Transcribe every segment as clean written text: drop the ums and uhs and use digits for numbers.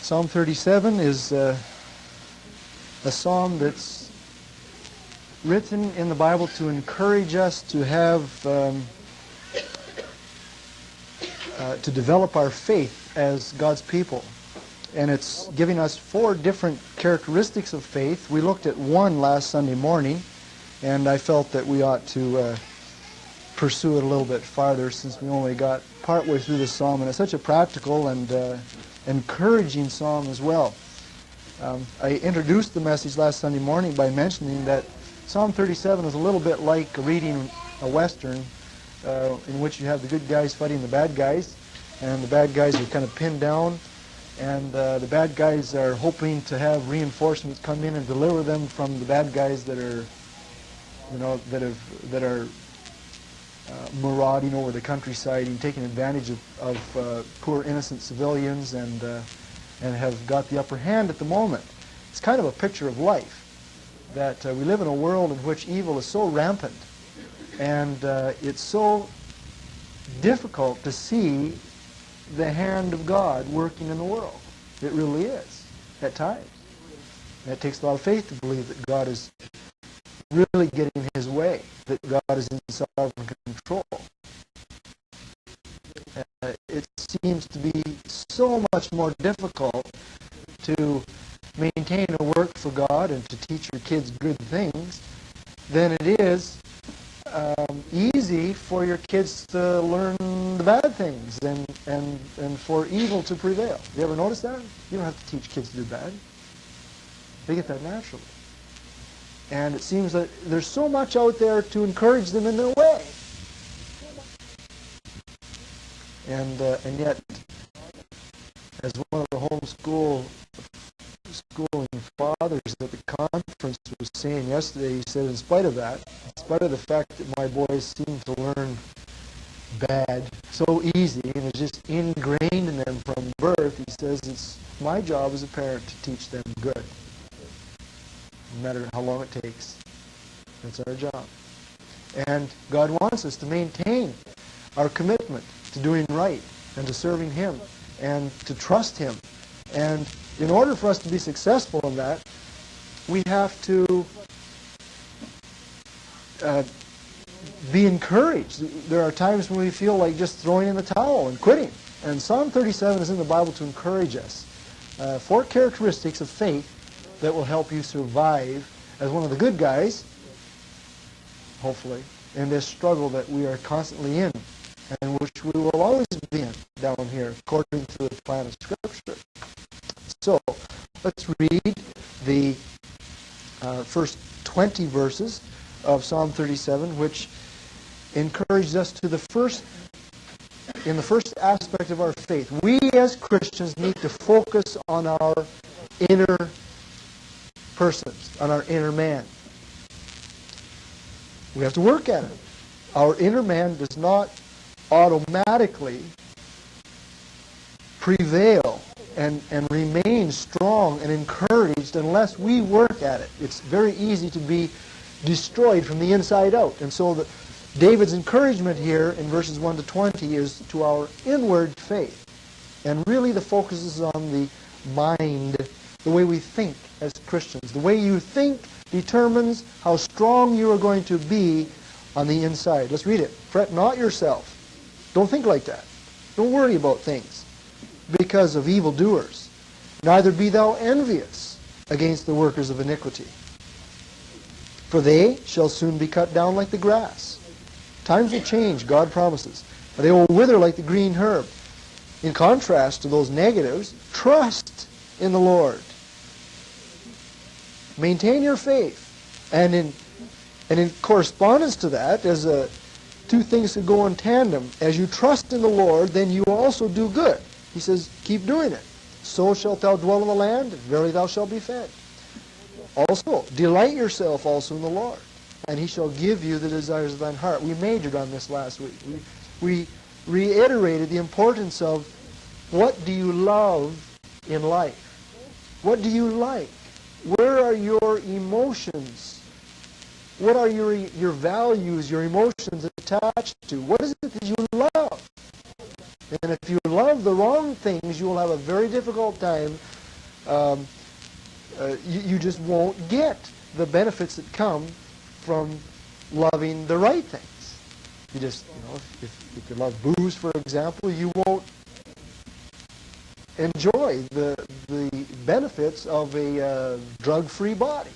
Psalm 37 is a psalm that's written in the Bible to encourage us to have, to develop our faith as God's people. And it's giving us 4 different characteristics of faith. We looked at one last Sunday morning, and I felt that we ought to pursue it a little bit farther since we only got partway through the psalm, and it's such a practical and encouraging psalm as well. I introduced the message last Sunday morning by mentioning that Psalm 37 is a little bit like reading a Western in which you have the good guys fighting the bad guys, and the bad guys are kind of pinned down, and the bad guys are hoping to have reinforcements come in and deliver them from the bad guys that are, you know, that are marauding over the countryside and taking advantage of poor innocent civilians and have got the upper hand at the moment. It's kind of a picture of life, that we live in a world in which evil is so rampant, and it's so difficult to see the hand of God working in the world. It really is, at times. And it takes a lot of faith to believe that God is really getting his way, that God is in sovereign control. It seems to be so much more difficult to maintain a work for God and to teach your kids good things than it is easy for your kids to learn the bad things and for evil to prevail. You ever notice that? You don't have to teach kids to do bad. They get that naturally. And it seems that there's so much out there to encourage them in their way. And yet, as one of the schooling fathers at the conference was saying yesterday, he said, in spite of that, in spite of the fact that my boys seem to learn bad so easy and it's just ingrained in them from birth, he says, it's my job as a parent to teach them good. No matter how long it takes. That's our job. And God wants us to maintain our commitment to doing right and to serving him and to trust him. And in order for us to be successful in that, we have to be encouraged. There are times when we feel like just throwing in the towel and quitting. And Psalm 37 is in the Bible to encourage us. 4 characteristics of faith that will help you survive as one of the good guys, hopefully, in this struggle that we are constantly in, and which we will always be in down here, according to the plan of Scripture. So, let's read the first 20 verses of Psalm 37, which encourages us to in the first aspect of our faith. We as Christians need to focus on our inner persons, on our inner man. We have to work at it. Our inner man does not automatically prevail and remain strong and encouraged unless we work at it. It's very easy to be destroyed from the inside out. And so David's encouragement here in verses 1 to 20 is to our inward faith. And really the focus is on the mind, the way we think as Christians. The way you think determines how strong you are going to be on the inside. Let's read it. Fret not yourself. Don't think like that. Don't worry about things because of evildoers. Neither be thou envious against the workers of iniquity. For they shall soon be cut down like the grass. Times will change, God promises. They will wither like the green herb. In contrast to those negatives, trust in the Lord. Maintain your faith. And in correspondence to that, as two things that go in tandem. As you trust in the Lord, then you also do good. He says, keep doing it. So shalt thou dwell in the land, and verily thou shalt be fed. Also, delight yourself also in the Lord, and he shall give you the desires of thine heart. We majored on this last week. We reiterated the importance of what do you love in life? What do you like? Where are your emotions? What are your values, your emotions attached to? What is it that you love? And if you love the wrong things, you will have a very difficult time you just won't get the benefits that come from loving the right things. You just, if you love booze, for example, you won't enjoy the benefits of a drug-free body.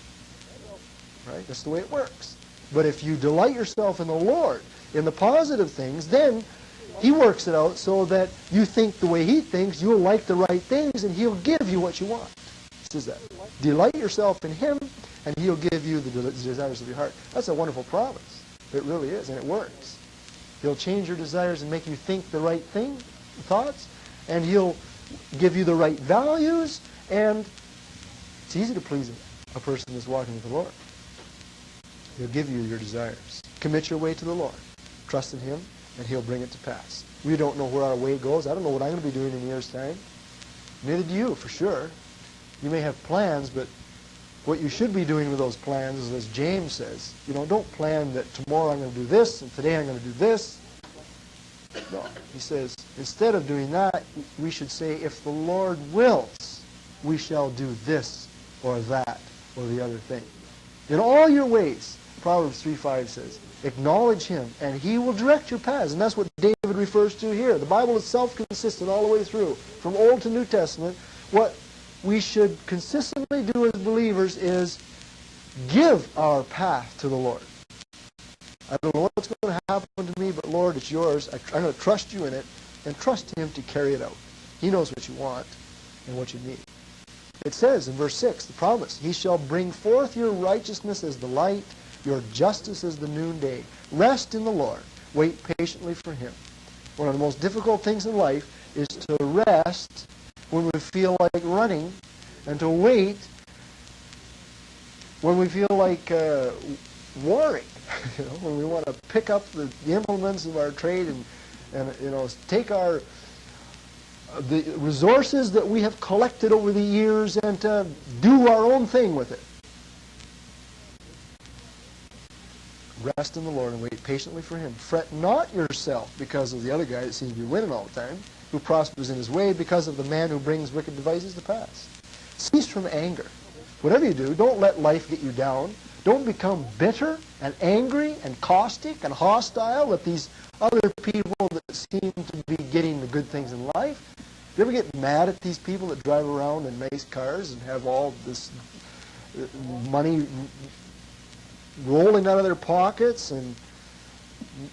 Right? That's the way it works. But if you delight yourself in the Lord, in the positive things, then He works it out so that you think the way He thinks, you'll like the right things, and He'll give you what you want. It says that. Delight yourself in Him, and He'll give you the desires of your heart. That's a wonderful promise. It really is, and it works. He'll change your desires and make you think the right thoughts, and He'll give you the right values, and it's easy to please a person that's walking with the Lord. He'll give you your desires. Commit your way to the Lord. Trust in Him, and He'll bring it to pass. We don't know where our way goes. I don't know what I'm going to be doing in a year's time. Neither do you, for sure. You may have plans, but what you should be doing with those plans is, as James says, don't plan that tomorrow I'm going to do this, and today I'm going to do this. No, he says, instead of doing that, we should say, if the Lord wills, we shall do this or that or the other thing. In all your ways, Proverbs 3:5 says, acknowledge Him, and He will direct your paths. And that's what David refers to here. The Bible is self-consistent all the way through, from Old to New Testament. What we should consistently do as believers is give our path to the Lord. I don't know what's going to happen to me, but Lord, it's yours. I'm going to trust you in it, and trust Him to carry it out. He knows what you want and what you need. It says in verse 6, the promise, He shall bring forth your righteousness as the light, your justice as the noonday. Rest in the Lord. Wait patiently for Him. One of the most difficult things in life is to rest when we feel like running, and to wait when we feel like warring. When we want to pick up the implements of our trade and take the resources that we have collected over the years and do our own thing with it. Rest in the Lord and wait patiently for Him. Fret not yourself because of the other guy that seems to be winning all the time, who prospers in his way, because of the man who brings wicked devices to pass. Cease from anger. Whatever you do, don't let life get you down. Don't become bitter and angry and caustic and hostile with these other people that seem to be getting the good things in life. You ever get mad at these people that drive around in nice cars and have all this money rolling out of their pockets and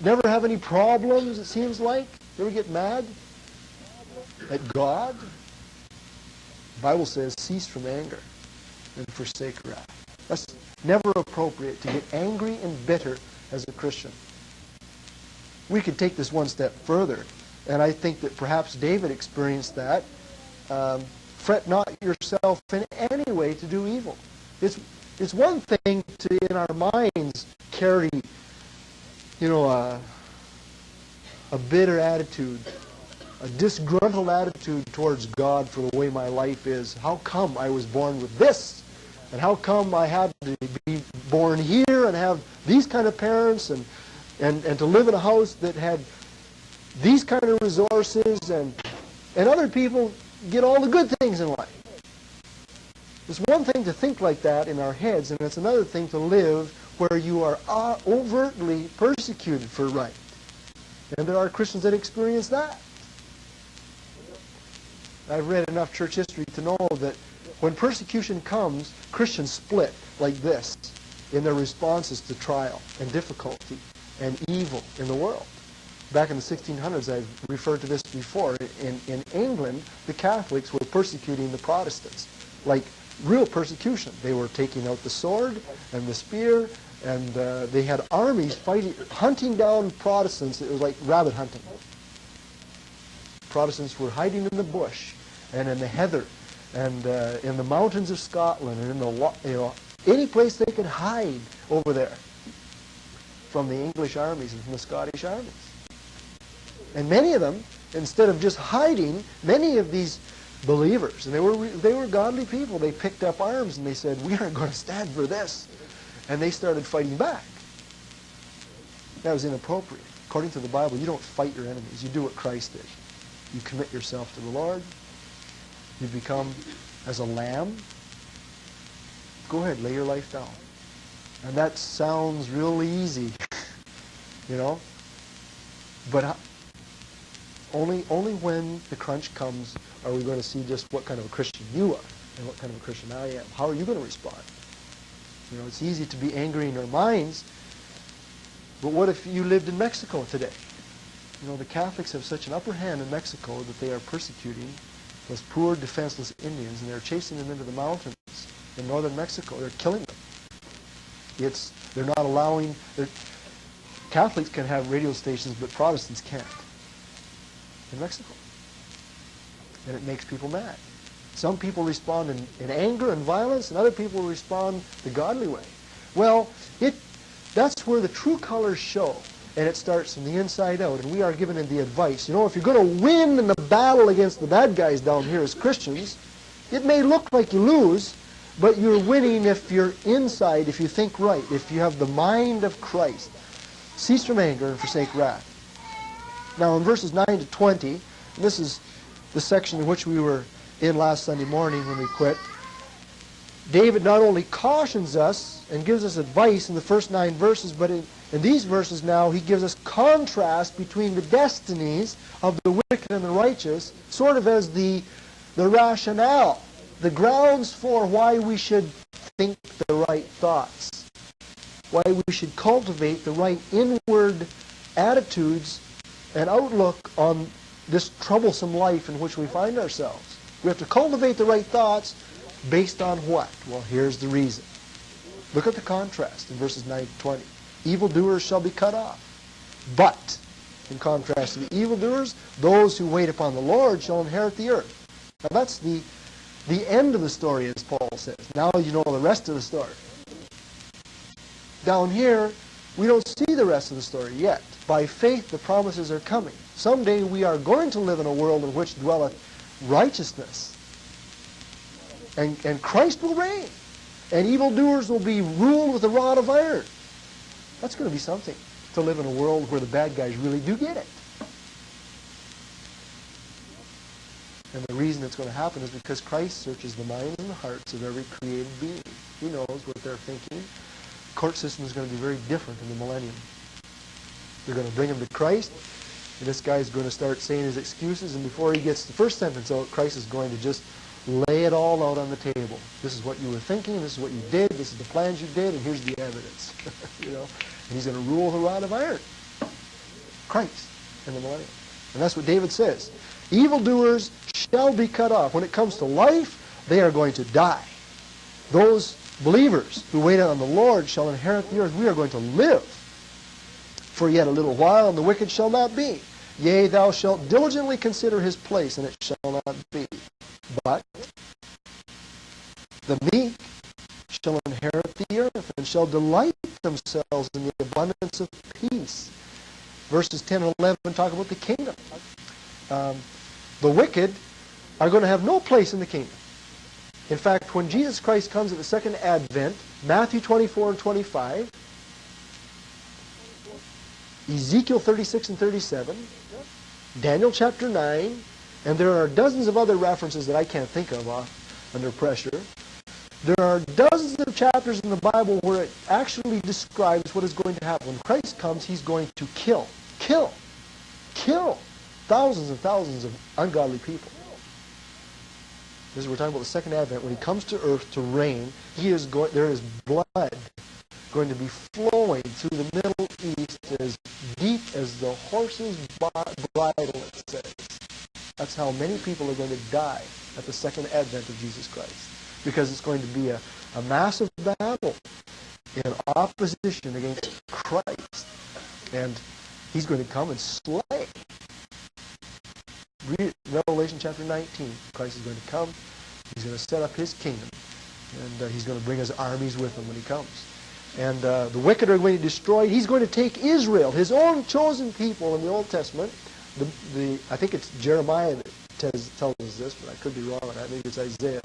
never have any problems, it seems like? You ever get mad at God? The Bible says, cease from anger and forsake wrath. That's never appropriate, to get angry and bitter as a Christian. We could take this one step further, and I think that perhaps David experienced that. Fret not yourself in any way to do evil. It's one thing to, in our minds, carry, a bitter attitude, a disgruntled attitude towards God for the way my life is. How come I was born with this? And how come I had to be born here and have these kind of parents and to live in a house that had these kind of resources and other people get all the good things in life? It's one thing to think like that in our heads, and it's another thing to live where you are overtly persecuted for right. And there are Christians that experience that. I've read enough church history to know that when persecution comes, Christians split like this in their responses to trial and difficulty and evil in the world. Back in the 1600s, I've referred to this before, in England, the Catholics were persecuting the Protestants, like real persecution. They were taking out the sword and the spear, and they had armies fighting, hunting down Protestants. It was like rabbit hunting. Protestants were hiding in the bush and in the heather and in the mountains of Scotland and in any place they could hide over there from the English armies and from the Scottish armies. And many of them, instead of just hiding, many of these believers, and they were godly people, they picked up arms and they said, we aren't going to stand for this. And they started fighting back. That was inappropriate. According to the Bible, you don't fight your enemies. You do what Christ did. You commit yourself to the Lord. You become as a lamb, go ahead, lay your life down. And that sounds really easy, you know. But only when the crunch comes are we going to see just what kind of a Christian you are and what kind of a Christian I am. How are you going to respond? You know, it's easy to be angry in our minds, but what if you lived in Mexico today? You know, the Catholics have such an upper hand in Mexico that they are persecuting those poor, defenseless Indians, and they're chasing them into the mountains in northern Mexico. They're killing them. They're not allowing... Catholics can have radio stations, but Protestants can't in Mexico. And it makes people mad. Some people respond in anger and violence, and other people respond the godly way. Well, that's where the true colors show, and it starts from the inside out, and we are given the advice. You know, if you're going to win in the battle against the bad guys down here as Christians, it may look like you lose, but you're winning if you're inside, if you think right, if you have the mind of Christ. Cease from anger and forsake wrath. Now in verses 9 to 20, and this is the section in which we were in last Sunday morning when we quit, David not only cautions us and gives us advice in the first 9 verses, but in these verses now he gives us contrast between the destinies of the wicked and the righteous, sort of as the rationale, the grounds for why we should think the right thoughts, why we should cultivate the right inward attitudes and outlook on this troublesome life in which we find ourselves. We have to cultivate the right thoughts based on what? Well, here's the reason. Look at the contrast in verses 9 to 20. Evildoers shall be cut off. But, in contrast to the evildoers, those who wait upon the Lord shall inherit the earth. Now that's the end of the story, as Paul says. Now you know the rest of the story. Down here, we don't see the rest of the story yet. By faith, the promises are coming. Someday we are going to live in a world in which dwelleth righteousness. And Christ will reign. And evildoers will be ruled with a rod of iron. That's going to be something, to live in a world where the bad guys really do get it. And the reason it's going to happen is because Christ searches the minds and the hearts of every created being. He knows what they're thinking. The court system is going to be very different in the millennium. They're going to bring him to Christ, and this guy's going to start saying his excuses, and before he gets the first sentence out, Christ is going to just lay it all out on the table. This is what you were thinking, this is what you did, this is the plans you did, and here's the evidence. You know, and he's going to rule with a rod of iron. Christ in the millennium. And that's what David says. Evildoers shall be cut off. When it comes to life, they are going to die. Those believers who wait on the Lord shall inherit the earth. We are going to live for yet a little while, and the wicked shall not be. Yea, thou shalt diligently consider his place, and it shall not be. But the meek shall inherit the earth, and shall delight themselves in the abundance of peace. Verses 10 and 11 talk about the kingdom. The wicked are going to have no place in the kingdom. In fact, when Jesus Christ comes at the second advent, Matthew 24 and 25, Ezekiel 36 and 37, Daniel chapter 9, and there are dozens of other references that I can't think of under pressure. There are dozens of chapters in the Bible where it actually describes what is going to happen. When Christ comes, he's going to kill thousands and thousands of ungodly people. This is, we're talking about the second advent. When he comes to earth to reign, there is blood going to be flowing through the Middle East as deep as the horse's bridle, it says. That's how many people are going to die at the second advent of Jesus Christ. Because it's going to be a massive battle in opposition against Christ. And he's going to come and slay. Read Revelation chapter 19. Christ is going to come. He's going to set up his kingdom. And he's going to bring his armies with him when he comes. And the wicked are going to destroy. He's going to take Israel, his own chosen people in the Old Testament. I think it's Jeremiah that tells us this, but I could be wrong on that. Maybe it's Isaiah.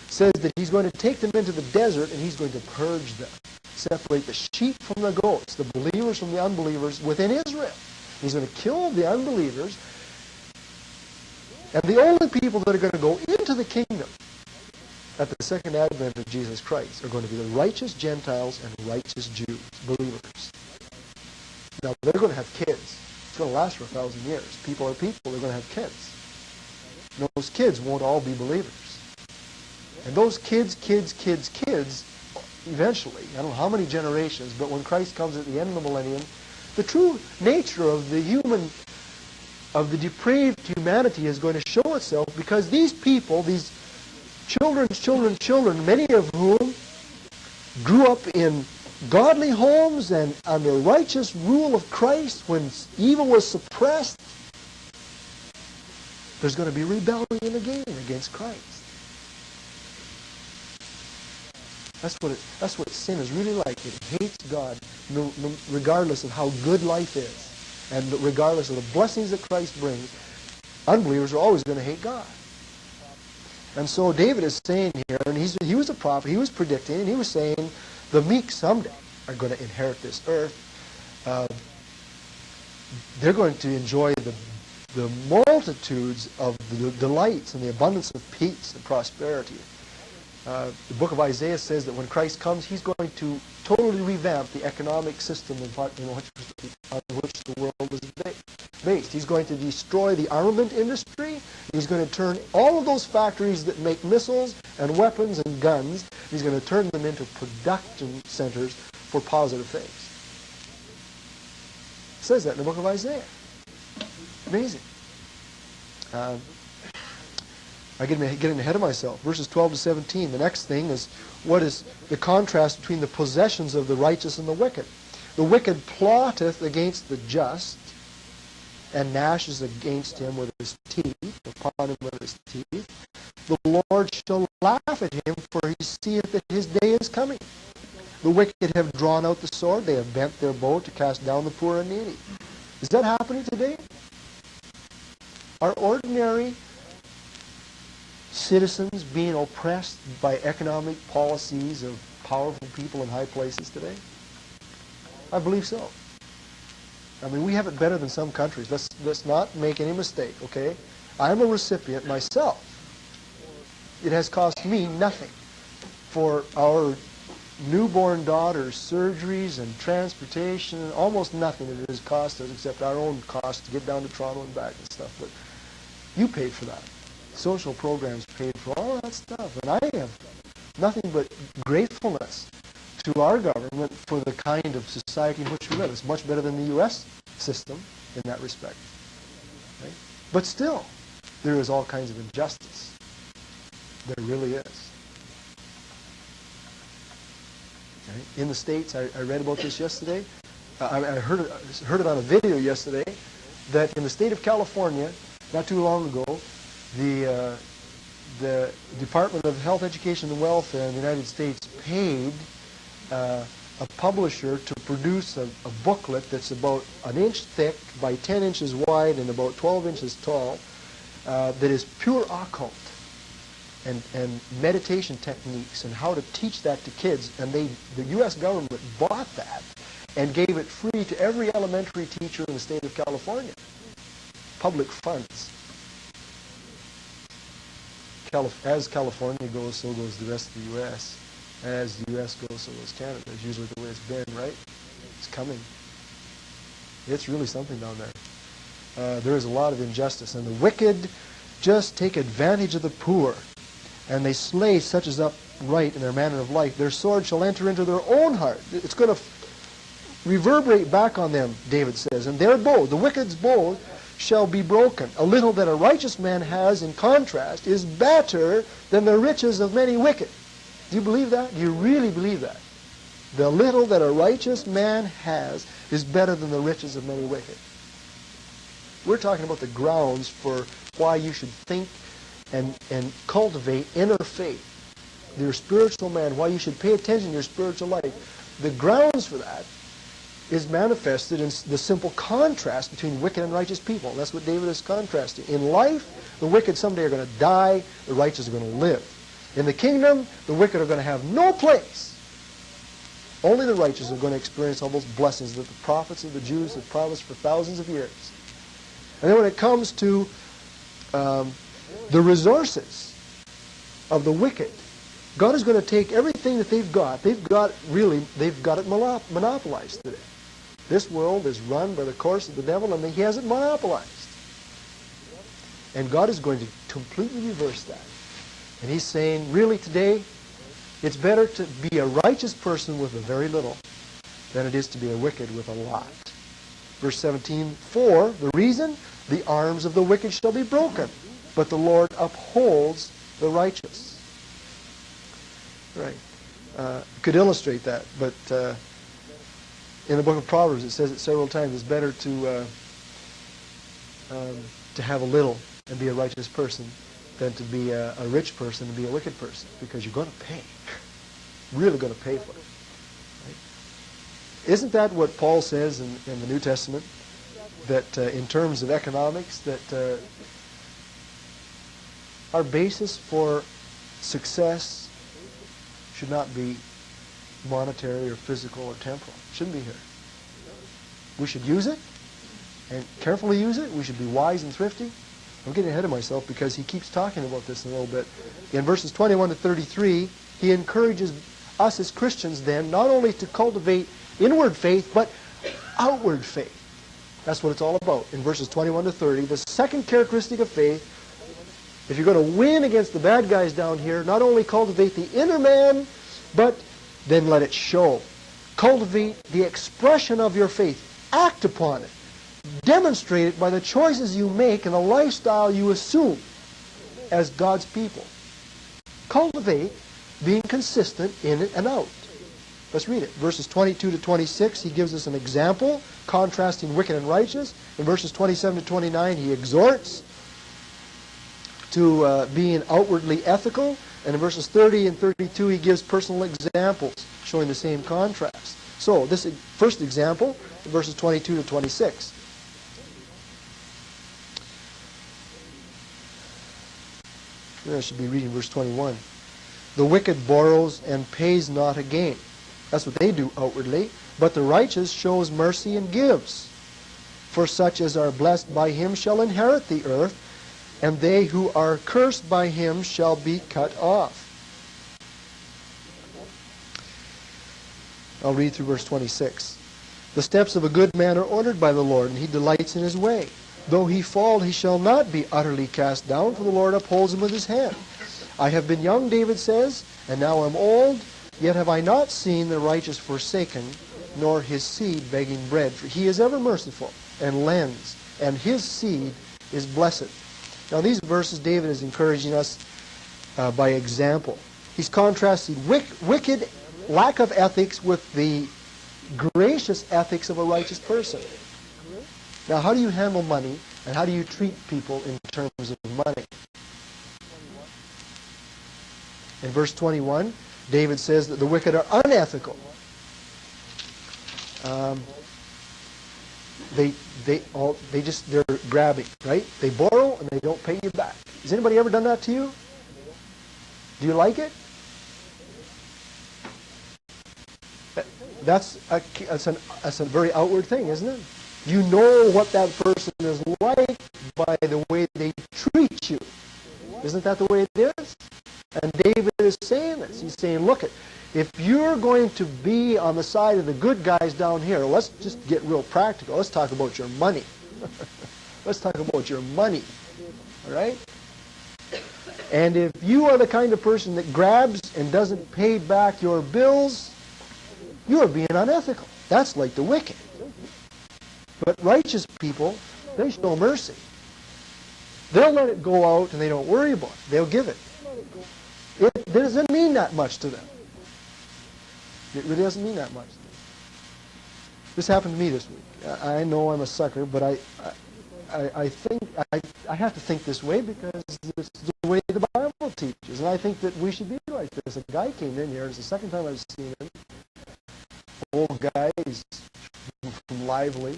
Says that he's going to take them into the desert and he's going to purge them. Separate the sheep from the goats, the believers from the unbelievers within Israel. He's going to kill the unbelievers. And the only people that are going to go into the kingdom at the second advent of Jesus Christ are going to be the righteous Gentiles and righteous Jews, believers. Now, they're going to have kids. It's going to last for 1,000 years. People are people. They're going to have kids. And those kids won't all be believers. And those kids, eventually, I don't know how many generations, but when Christ comes at the end of the millennium, the true nature of the depraved humanity is going to show itself, because these people, these children, many of whom grew up in godly homes and under righteous rule of Christ when evil was suppressed, there's going to be rebellion again against Christ. That's what sin is really like. It hates God regardless of how good life is. And regardless of the blessings that Christ brings, unbelievers are always going to hate God. And so David is saying here, and he was a prophet, he was predicting, and he was saying, the meek someday are going to inherit this earth. They're going to enjoy the multitudes of the delights and the abundance of peace and prosperity. The book of Isaiah says that when Christ comes, he's going to totally revamp the economic system on which the world was based. He's going to destroy the armament industry. He's going to turn all of those factories that make missiles and weapons and guns, he's going to turn them into production centers for positive things. It says that in the book of Isaiah. Amazing. I'm getting ahead of myself. Verses 12 to 17. The next thing is, what is the contrast between the possessions of the righteous and the wicked? The wicked plotteth against the just, and gnashes against him with his teeth, upon him with his teeth. The Lord shall laugh at him, for he seeth that his day is coming. The wicked have drawn out the sword, they have bent their bow to cast down the poor and needy. Is that happening today? Are ordinary citizens being oppressed by economic policies of powerful people in high places today? I believe so. I mean, we have it better than some countries. Let's not make any mistake, okay? I'm a recipient myself. It has cost me nothing for our newborn daughter's surgeries and transportation, almost nothing that it has cost us except our own cost to get down to Toronto and back and stuff. But you paid for that. Social programs paid for all that stuff. And I have nothing but gratefulness to our government for the kind of society in which we live. It's much better than the U.S. system in that respect. Right? But still, there is all kinds of injustice. There really is. Right? In the States, I read about this yesterday. I heard it on a video yesterday, that in the state of California, not too long ago, the Department of Health, Education, and Welfare in the United States paid a publisher to produce a booklet that's about an inch thick by 10 inches wide and about 12 inches tall, that is pure occult and meditation techniques and how to teach that to kids. And the U.S. government bought that and gave it free to every elementary teacher in the state of California. Public funds. As California goes, so goes the rest of the U.S. As the U.S. goes, so goes Canada. That's usually the way it's been, right? It's coming. It's really something down there. There is a lot of injustice, and the wicked just take advantage of the poor, and they slay such as upright in their manner of life. Their sword shall enter into their own heart. It's going to reverberate back on them, David says, and their bow, the wicked's bow, shall be broken. A little that a righteous man has, in contrast, is better than the riches of many wicked. Do you believe that? Do you really believe that? The little that a righteous man has is better than the riches of many wicked. We're talking about the grounds for why you should think and cultivate inner faith. Your spiritual man, why you should pay attention to your spiritual life. The grounds for that is manifested in the simple contrast between wicked and righteous people. That's what David is contrasting. In life, the wicked someday are going to die, the righteous are going to live. In the kingdom, the wicked are going to have no place. Only the righteous are going to experience all those blessings that the prophets of the Jews have promised for thousands of years. And then when it comes to the resources of the wicked, God is going to take everything that they've got. They've got it monopolized today. This world is run by the course of the devil, and he has it monopolized. And God is going to completely reverse that. And he's saying, really today, it's better to be a righteous person with a very little than it is to be a wicked with a lot. Verse 17, for the reason, the arms of the wicked shall be broken, but the Lord upholds the righteous. Right. Could illustrate that, but in the book of Proverbs it says it several times. It's better to have a little and be a righteous person than to be a rich person and be a wicked person, because you're going to pay. Really going to pay for it. Right? Isn't that what Paul says in the New Testament? That in terms of economics, that our basis for success should not be monetary or physical or temporal. It shouldn't be here. We should use it and carefully use it. We should be wise and thrifty. I'm getting ahead of myself because he keeps talking about this in a little bit. In verses 21 to 33, he encourages us as Christians then not only to cultivate inward faith, but outward faith. That's what it's all about. In verses 21 to 30, the second characteristic of faith, if you're going to win against the bad guys down here, not only cultivate the inner man, but then let it show. Cultivate the expression of your faith. Act upon it. Demonstrate it by the choices you make and the lifestyle you assume as God's people. Cultivate being consistent in it and out. Let's read it. Verses 22 to 26, he gives us an example, contrasting wicked and righteous. In verses 27 to 29, he exhorts to being outwardly ethical. And in verses 30 and 32, he gives personal examples showing the same contrast. So, this first example, in verses 22 to 26. I should be reading verse 21. The wicked borrows and pays not again. That's what they do outwardly. But the righteous shows mercy and gives. For such as are blessed by him shall inherit the earth, and they who are cursed by him shall be cut off. I'll read through verse 26. The steps of a good man are ordered by the Lord, and he delights in his way. Though he fall, he shall not be utterly cast down, for the Lord upholds him with his hand. I have been young, David says, and now am old, yet have I not seen the righteous forsaken, nor his seed begging bread. For he is ever merciful, and lends, and his seed is blessed. Now, in these verses, David is encouraging us by example. He's contrasting wicked lack of ethics with the gracious ethics of a righteous person. Now, how do you handle money, and how do you treat people in terms of money? In verse 21, David says that the wicked are unethical. They're grabbing, right? They borrow and they don't pay you back. Has anybody ever done that to you? Do you like it? That's a very outward thing, isn't it? You know what that person is like by the way they treat you. Isn't that the way it is? And David is saying this. He's saying, look, if you're going to be on the side of the good guys down here, let's just get real practical. Let's talk about your money. Let's talk about your money. All right? And if you are the kind of person that grabs and doesn't pay back your bills, you are being unethical. That's like the wicked. But righteous people, they show mercy. They'll let it go out and they don't worry about it. They'll give it. It doesn't mean that much to them. It really doesn't mean that much to them. This happened to me this week. I know I'm a sucker, but I think I have to think this way because it's the way the Bible teaches. And I think that we should be like this. A guy came in here. It's the second time I've seen him. Old guy. He's from Lively.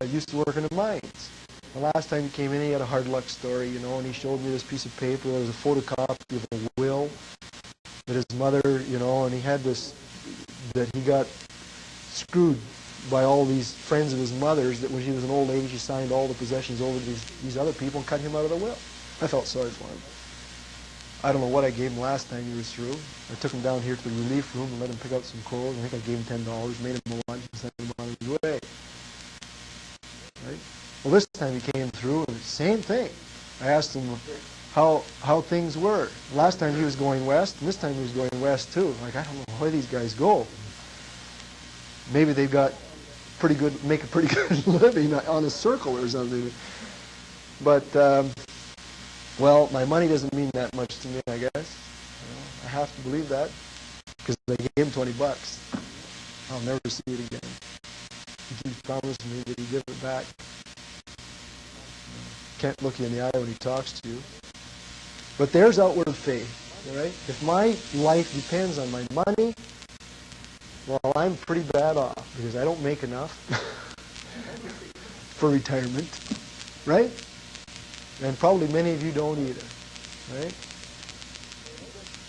Used to work in the mines. The last time he came in, he had a hard luck story, and he showed me this piece of paper. There was a photocopy of a will that his mother, and he had this, that he got screwed by all these friends of his mother's, that when she was an old lady, she signed all the possessions over to these other people and cut him out of the will. I felt sorry for him. I don't know what I gave him last time he was through. I took him down here to the relief room and let him pick up some clothes. I think I gave him $10, made him a lunch, and sent him on his way. Right? Well, this time he came through, and the same thing. I asked him how things were. Last time he was going west, and this time he was going west too. Like, I don't know where these guys go. Maybe they've got make a pretty good living on a circle or something. But, well, my money doesn't mean that much to me, I guess. I have to believe that because I gave him $20. I'll never see it again. He keeps promising me that he'll give it back. Can't look you in the eye when he talks to you. But there's outward faith, all right? If my life depends on my money, well, I'm pretty bad off because I don't make enough for retirement, right? And probably many of you don't either, right?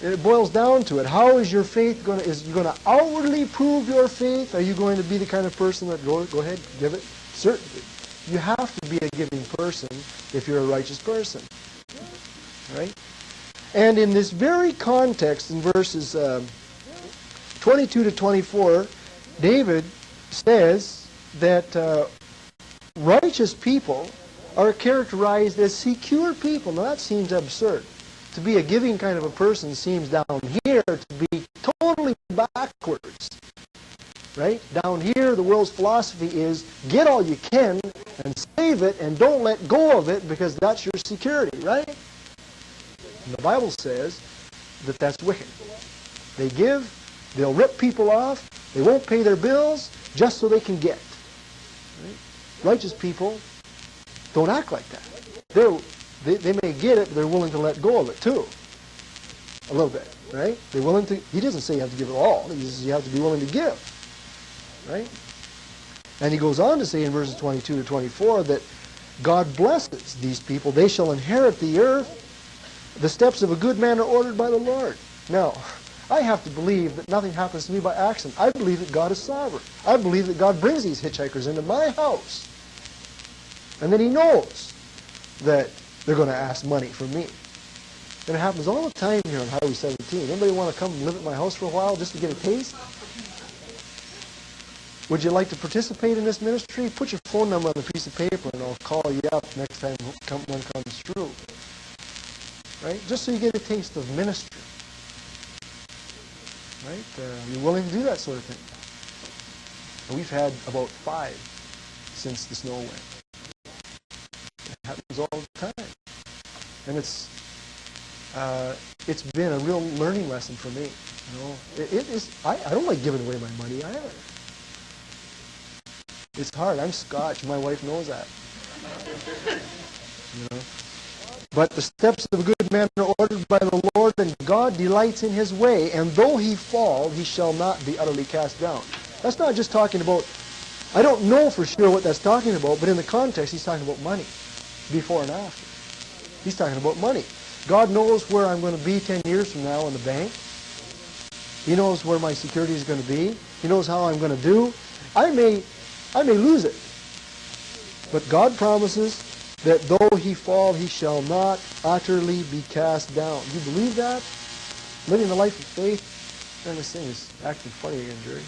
It boils down to it. How is your faith going to, is you going to outwardly prove your faith? Are you going to be the kind of person that, go ahead, give it? Certainly. You have to be a giving person if you're a righteous person, right? And in this very context, in verses 22 to 24, David says that righteous people are characterized as secure people. Now that seems absurd. To be a giving kind of a person seems down here to be totally backwards. Right? Down here, the world's philosophy is get all you can and save it and don't let go of it because that's your security, right? And the Bible says that that's wicked. They give, they'll rip people off, they won't pay their bills just so they can get. Right? Righteous people don't act like that. They may get it, but they're willing to let go of it too. A little bit, right? They're willing to, he doesn't say you have to give it all. He says you have to be willing to give. Right? And he goes on to say in verses 22 to 24 that God blesses these people. They shall inherit the earth. The steps of a good man are ordered by the Lord. Now, I have to believe that nothing happens to me by accident. I believe that God is sovereign. I believe that God brings these hitchhikers into my house. And then he knows that they're going to ask money from me. And it happens all the time here on Highway 17. Anybody want to come live at my house for a while just to get a taste? Would you like to participate in this ministry? Put your phone number on a piece of paper and I'll call you up next time one comes through. Right? Just so you get a taste of ministry. Right? You're willing to do that sort of thing. And we've had about 5 since the snow went. It happens all the time. And it's been a real learning lesson for me. You know, it is. I don't like giving away my money either. It's hard. I'm Scotch. My wife knows that. You know. But the steps of a good man are ordered by the Lord, and God delights in his way. And though he fall, he shall not be utterly cast down. That's not just talking about. I don't know for sure what that's talking about, but in the context, he's talking about money, before and after. He's talking about money. God knows where I'm going to be 10 years from now in the bank. He knows where my security is going to be. He knows how I'm going to do. I may lose it. But God promises that though he fall, he shall not utterly be cast down. Do you believe that? Living the life of faith? Man, this thing is acting funny again, Jerry.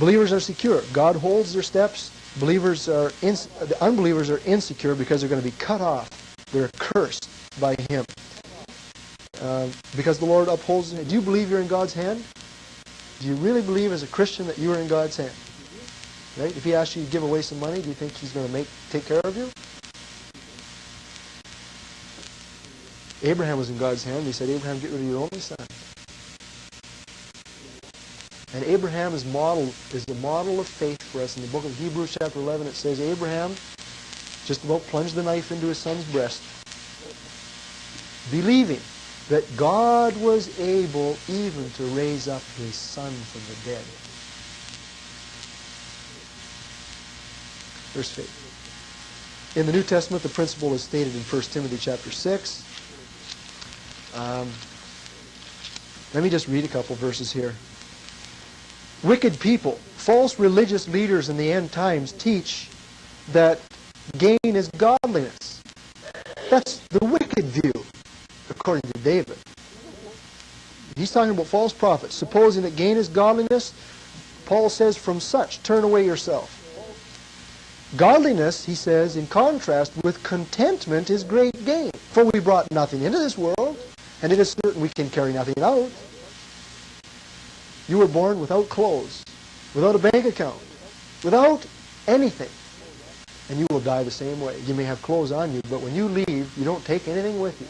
Believers are secure. God holds their steps. The unbelievers are insecure because they're going to be cut off. They're cursed by him. Because the Lord upholds them. Do you believe you're in God's hand? Do you really believe as a Christian that you are in God's hand? Right? If he asks you to give away some money, do you think he's going to take care of you? Abraham was in God's hand. He said, Abraham, get rid of your only son. And Abraham is the model of faith for us. In the book of Hebrews chapter 11, it says, Abraham just about plunged the knife into his son's breast, believing that God was able even to raise up his son from the dead. There's faith. In the New Testament, the principle is stated in 1 Timothy chapter 6. Let me just read a couple verses here. Wicked people, false religious leaders in the end times teach that gain is godliness. That's the wicked view, according to David. He's talking about false prophets. Supposing that gain is godliness, Paul says, from such, turn away yourself. Godliness, he says, in contrast with contentment is great gain. For we brought nothing into this world, and it is certain we can carry nothing out. You were born without clothes, without a bank account, without anything. And you will die the same way. You may have clothes on you, but when you leave, you don't take anything with you.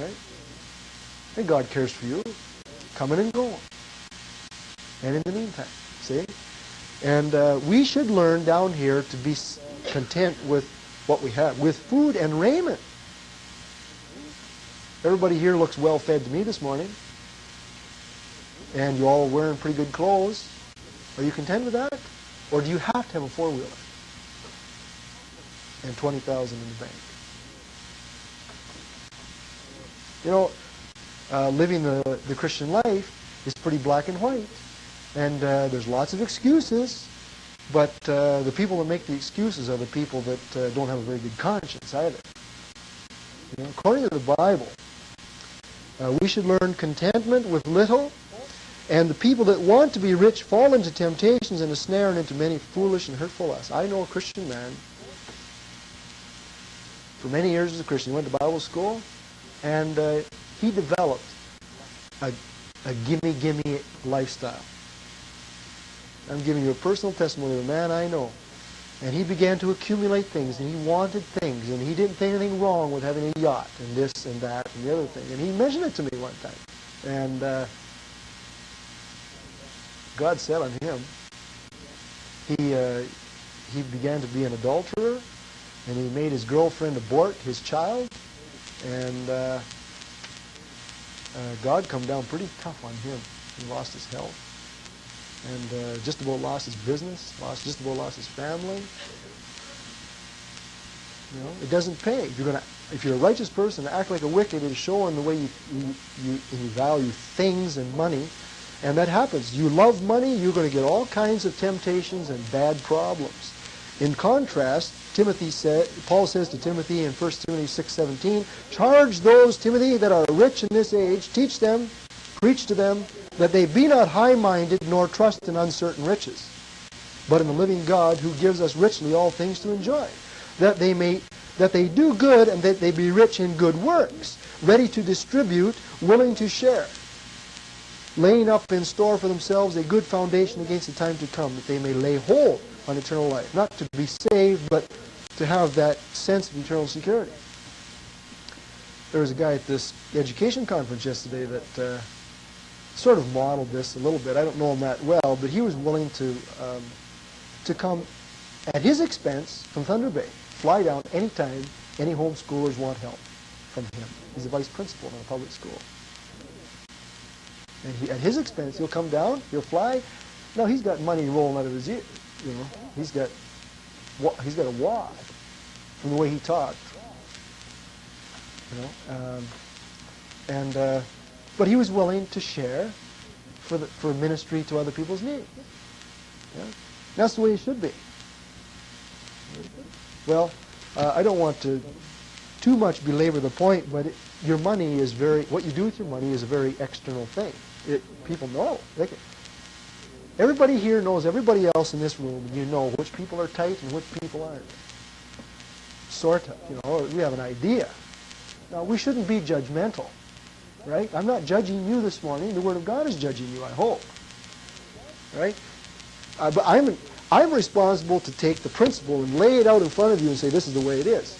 Right? And God cares for you, coming and going. And in the meantime, see? And we should learn down here to be content with what we have, with food and raiment. Everybody here looks well fed to me this morning. And you all are wearing pretty good clothes. Are you content with that? Or do you have to have a four-wheeler and $20,000 in the bank? You know, living the Christian life is pretty black and white. And there's lots of excuses, but the people that make the excuses are the people that don't have a very good conscience either. You know, according to the Bible, we should learn contentment with little, and the people that want to be rich fall into temptations and a snare and into many foolish and hurtful lusts. I know a Christian man, for many years as a Christian, he went to Bible school, and he developed a gimme lifestyle. I'm giving you a personal testimony of a man I know. And he began to accumulate things, and he wanted things, and he didn't think anything wrong with having a yacht, and this and that and the other thing. And he mentioned it to me one time. And God said on him, he began to be an adulterer, and he made his girlfriend abort his child, and God come down pretty tough on him. He lost his health. And just about lost his business, just about lost his family. You know, it doesn't pay. If you're a righteous person, to act like a wicked is showing the way you value things and money, and that happens. You love money, you're going to get all kinds of temptations and bad problems. In contrast, Paul says to Timothy in 1 Timothy 6:17, charge those, Timothy, that are rich in this age, teach them, preach to them, that they be not high-minded, nor trust in uncertain riches, but in the living God, who gives us richly all things to enjoy. That they do good, and that they be rich in good works, ready to distribute, willing to share, laying up in store for themselves a good foundation against the time to come, that they may lay hold on eternal life. Not to be saved, but to have that sense of eternal security. There was a guy at this education conference yesterday that sort of modeled this a little bit. I don't know him that well, but he was willing to come at his expense from Thunder Bay, fly down anytime any homeschoolers want help from him. He's a vice principal in a public school. And at his expense, he'll come down, he'll fly. Now, he's got money rolling out of his ear. You know, he's got a wad from the way he talked. You know, but he was willing to share for ministry to other people's needs. Yeah? That's the way it should be. Well, I don't want to too much belabor the point, but your money is what you do with your money is a very external thing. People know. Everybody here knows everybody else in this room, and you know which people are tight and which people aren't. Sort of, you know, we have an idea. Now, we shouldn't be judgmental. Right? I'm not judging you this morning. The Word of God is judging you, I hope. Right? But I'm responsible to take the principle and lay it out in front of you and say, this is the way it is.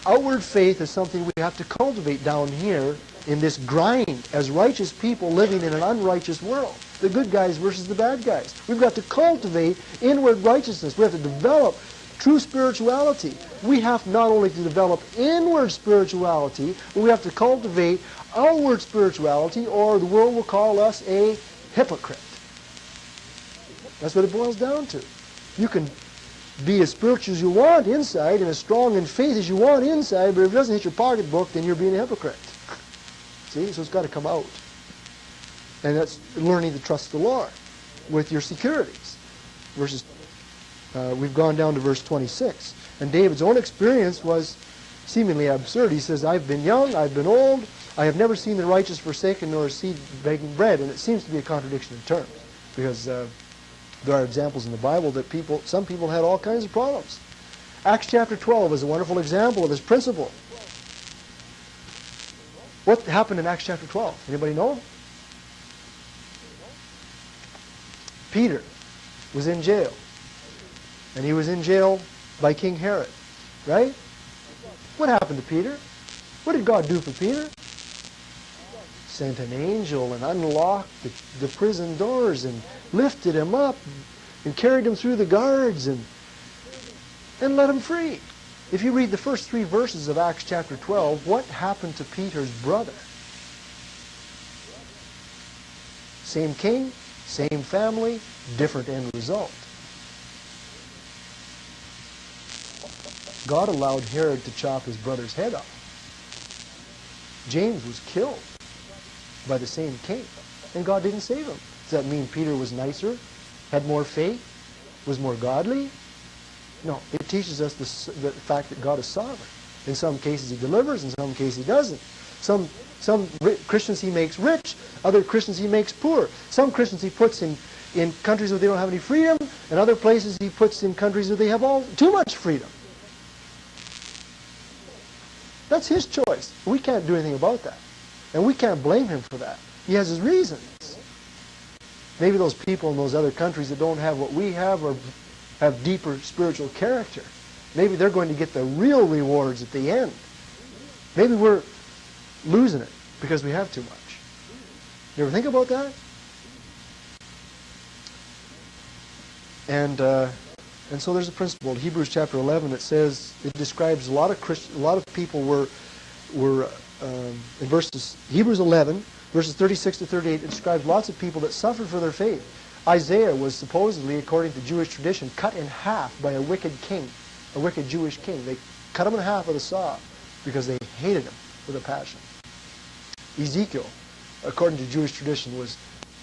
Outward faith is something we have to cultivate down here in this grind as righteous people living in an unrighteous world. The good guys versus the bad guys. We've got to cultivate inward righteousness. We have to develop true spirituality. We have not only to develop inward spirituality, but we have to cultivate outward spirituality, or the world will call us a hypocrite. That's what it boils down to. You can be as spiritual as you want inside and as strong in faith as you want inside, but if it doesn't hit your pocketbook, then you're being a hypocrite. See? So it's got to come out. And that's learning to trust the Lord with your securities. We've gone down to verse 26. And David's own experience was seemingly absurd. He says, I've been young, I've been old, I have never seen the righteous forsaken nor seed begging bread. And it seems to be a contradiction in terms, because there are examples in the Bible that some people had all kinds of problems. Acts chapter 12 is a wonderful example of this principle. What happened in Acts chapter 12? Anybody know? Peter was in jail. And he was in jail by King Herod. Right? What happened to Peter? What did God do for Peter? Sent an angel and unlocked the prison doors and lifted him up and carried him through the guards and let him free. If you read the first 3 verses of Acts chapter 12, what happened to Peter's brother? Same king, same family, different end result. God allowed Herod to chop his brother's head off. James was killed by the same king, and God didn't save him. Does that mean Peter was nicer, had more faith, was more godly? No, it teaches us the fact that God is sovereign. In some cases he delivers, in some cases he doesn't. Some Christians he makes rich, other Christians he makes poor. Some Christians he puts in countries where they don't have any freedom, and other places he puts in countries where they have too much freedom. That's his choice. We can't do anything about that. And we can't blame him for that. He has his reasons. Maybe those people in those other countries that don't have what we have or have deeper spiritual character, maybe they're going to get the real rewards at the end. Maybe we're losing it because we have too much. You ever think about that? And so there's a principle in Hebrews chapter 11 that says, it describes a lot of people were in Hebrews 11 verses 36 to 38, it describes lots of people that suffered for their faith. Isaiah was supposedly, according to Jewish tradition, cut in half by a wicked king, a wicked Jewish king. They cut him in half with a saw because they hated him with a passion. Ezekiel, according to Jewish tradition, was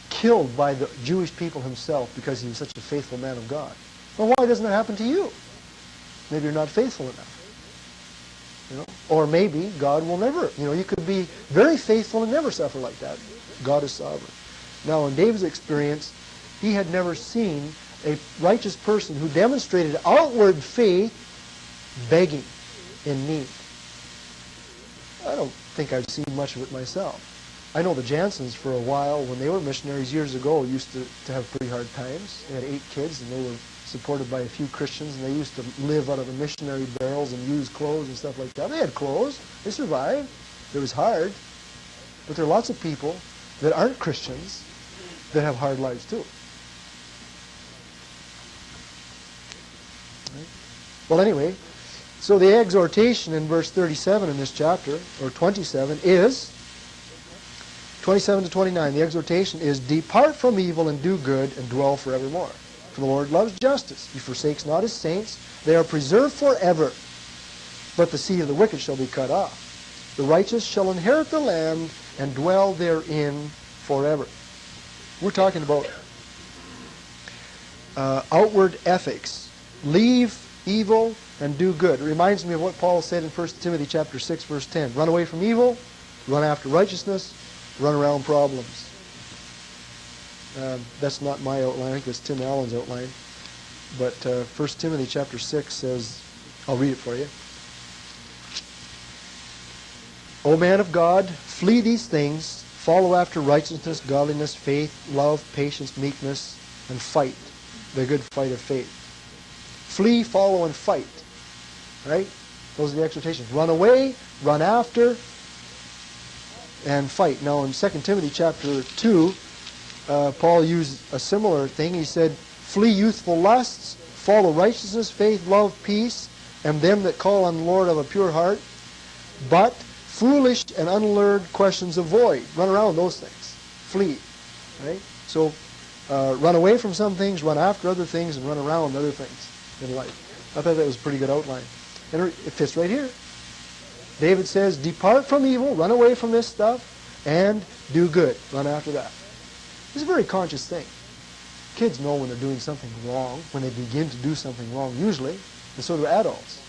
killed by the Jewish people himself because he was such a faithful man of God. Well, why doesn't that happen to you? Maybe you're not faithful enough. Or maybe God will never. You could be very faithful and never suffer like that. God is sovereign. Now, in David's experience, he had never seen a righteous person who demonstrated outward faith begging in need. I don't think I've seen much of it myself. I know the Jansons for a while, when they were missionaries years ago, used to have pretty hard times. They had 8 kids, and they were supported by a few Christians, and they used to live out of the missionary barrels and use clothes and stuff like that. They had clothes. They survived. It was hard. But there are lots of people that aren't Christians that have hard lives too. Right? Well, anyway, so the exhortation in verse 37 in this chapter, or 27, is 27 to 29. The exhortation is, depart from evil and do good and dwell forevermore. For the Lord loves justice. He forsakes not his saints. They are preserved forever. But the seed of the wicked shall be cut off. The righteous shall inherit the land and dwell therein forever. We're talking about outward ethics. Leave evil and do good. It reminds me of what Paul said in 1 Timothy chapter 6, verse 10. Run away from evil, run after righteousness, run around problems. That's not my outline. I think that's Tim Allen's outline. But 1 Timothy chapter 6 says, I'll read it for you. O man of God, flee these things, follow after righteousness, godliness, faith, love, patience, meekness, and fight the good fight of faith. Flee, follow, and fight. Right? Those are the exhortations. Run away, run after, and fight. Now in 2 Timothy chapter 2, Paul used a similar thing. He said, flee youthful lusts, follow righteousness, faith, love, peace, and them that call on the Lord of a pure heart. But foolish and unlearned questions avoid. Run around those things. Flee. Right? So run away from some things, run after other things, and run around other things in life. I thought that was a pretty good outline. And it fits right here. David says, depart from evil, run away from this stuff, and do good. Run after that. It's a very conscious thing. Kids know when they're doing something wrong, when they begin to do something wrong, usually, and so do adults.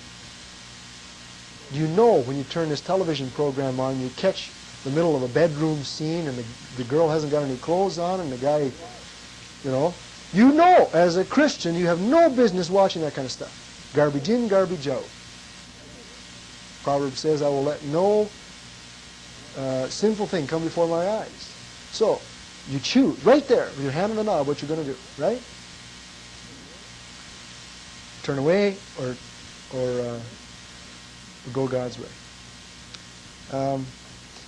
You know when you turn this television program on, you catch the middle of a bedroom scene and the girl hasn't got any clothes on and the guy, you know as a Christian you have no business watching that kind of stuff. Garbage in, garbage out. Proverbs says, I will let no sinful thing come before my eyes. So, you choose, right there, with your hand on the knob, what you're going to do, right? Turn away or go God's way.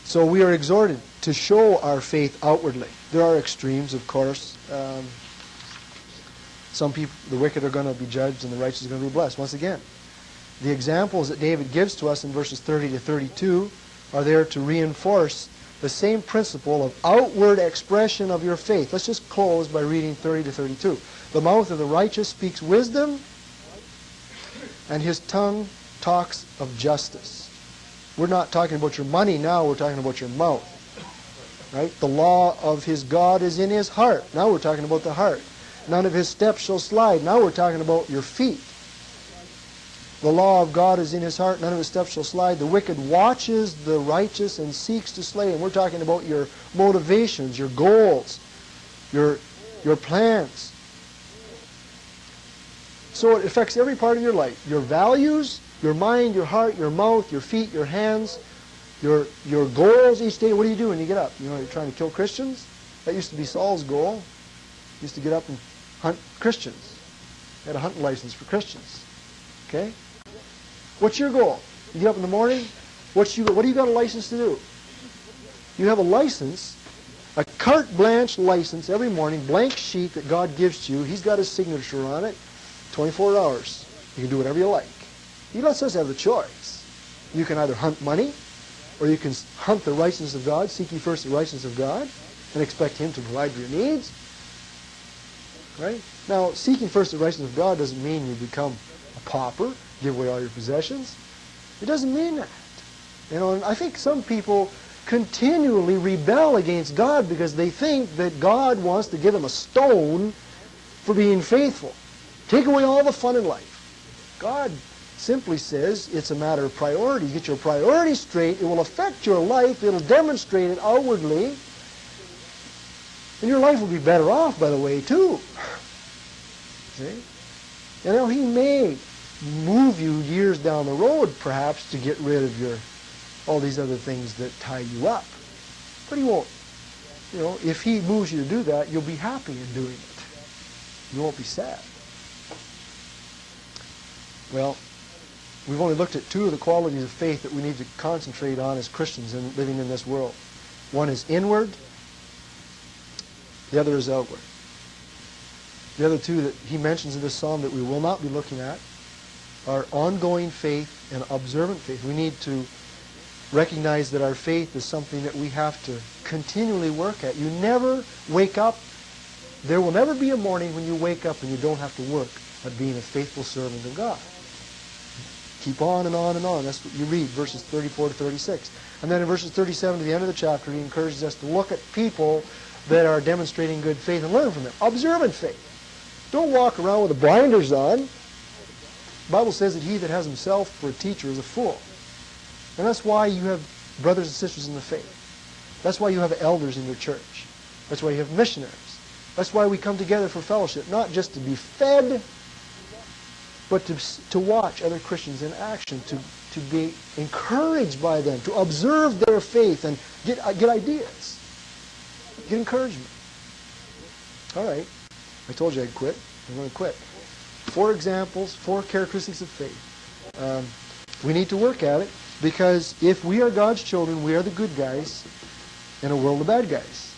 So we are exhorted to show our faith outwardly. There are extremes, of course. Some people, the wicked are going to be judged and the righteous are going to be blessed. Once again, the examples that David gives to us in verses 30 to 32 are there to reinforce the same principle of outward expression of your faith. Let's just close by reading 30 to 32. The mouth of the righteous speaks wisdom, and his tongue talks of justice. We're not talking about your money now, we're talking about your mouth. Right? The law of his God is in his heart. Now we're talking about the heart. None of his steps shall slide. Now we're talking about your feet. The law of God is in his heart. None of his steps shall slide. The wicked watches the righteous and seeks to slay. And we're talking about your motivations, your goals, your plans. So it affects every part of your life. Your values, your mind, your heart, your mouth, your feet, your hands, your goals each day. What do you do when you get up? You're trying to kill Christians? That used to be Saul's goal. He used to get up and hunt Christians. He had a hunting license for Christians. Okay? What's your goal? You get up in the morning, what do you got a license to do? You have a license, a carte blanche license every morning, blank sheet that God gives to you. He's got his signature on it, 24 hours. You can do whatever you like. He lets us have the choice. You can either hunt money, or you can hunt the righteousness of God, seek ye first the righteousness of God, and expect him to provide for your needs. Right? Now, seeking first the righteousness of God doesn't mean you become a pauper, give away all your possessions. It doesn't mean that. And I think some people continually rebel against God because they think that God wants to give them a stone for being faithful. Take away all the fun in life. God simply says it's a matter of priority. Get your priorities straight. It will affect your life. It'll demonstrate it outwardly. And your life will be better off, by the way, too. See? He may move you years down the road, perhaps, to get rid of all these other things that tie you up. But he won't. If he moves you to do that, you'll be happy in doing it. You won't be sad. Well, we've only looked at two of the qualities of faith that we need to concentrate on as Christians and living in this world. One is inward. The other is outward. The other two that he mentions in this psalm that we will not be looking at are ongoing faith and observant faith. We need to recognize that our faith is something that we have to continually work at. You never wake up. There will never be a morning when you wake up and you don't have to work at being a faithful servant of God. Keep on and on and on. That's what you read, verses 34 to 36. And then in verses 37 to the end of the chapter, he encourages us to look at people that are demonstrating good faith and learn from them. Observant faith. Don't walk around with the blinders on. The Bible says that he that has himself for a teacher is a fool. And that's why you have brothers and sisters in the faith. That's why you have elders in your church. That's why you have missionaries. That's why we come together for fellowship, not just to be fed, but to watch other Christians in action, to be encouraged by them, to observe their faith and get ideas, get encouragement. All right, I told you I'd quit. I'm going to quit. 4 examples, 4 characteristics of faith. We need to work at it because if we are God's children, we are the good guys in a world of bad guys.